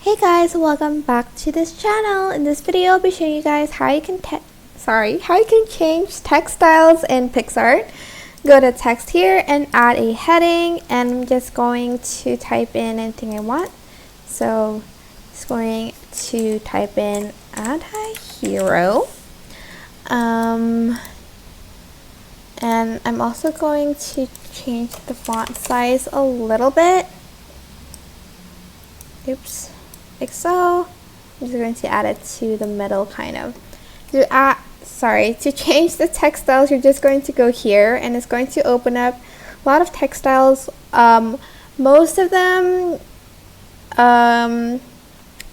Hey guys, welcome back to this channel. In this video, I'll be showing you guys how you can change text styles in Picsart. Go to text here and add a heading, and I'm just going to type in anything I want. So just going to type in anti-hero. And I'm also going to change the font size a little bit. Oops. Like so. I'm just going to add it to the middle kind of. To change the text styles, you're just going to go here and it's going to open up a lot of text styles. Most of them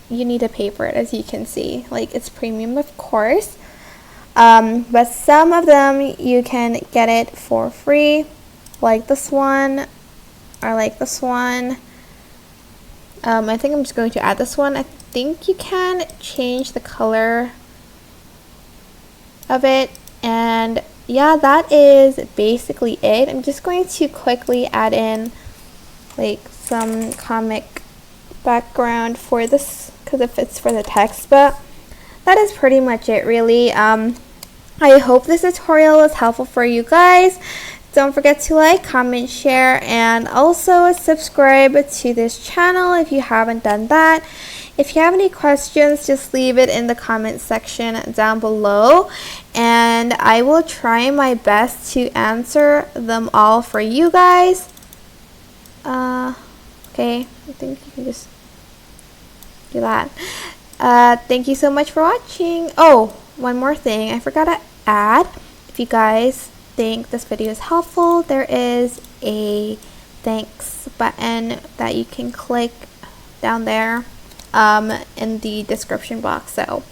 you need to pay for it, as you can see. Like, it's premium, of course. But some of them you can get it for free, like this one or like this one. I think I'm just going to add this one. I think you can change the color of it, and yeah, that is basically it. I'm just going to quickly add in like some comic background for this because it fits for the text, but that is pretty much it, really. I hope this tutorial was helpful for you guys. Don't forget to like, comment, share, and also subscribe to this channel if you haven't done that. If you have any questions, just leave it in the comment section down below, and I will try my best to answer them all for you guys. Okay, I think you can just do that. Thank you so much for watching. Oh, one more thing I forgot to add. If you guys think this video is helpful, there is a thanks button that you can click down there in the description box. So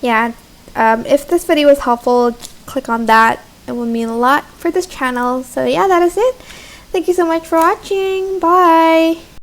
yeah, if this video was helpful, click on that. It will mean a lot for this channel. So yeah, that is it. Thank you so much for watching. Bye.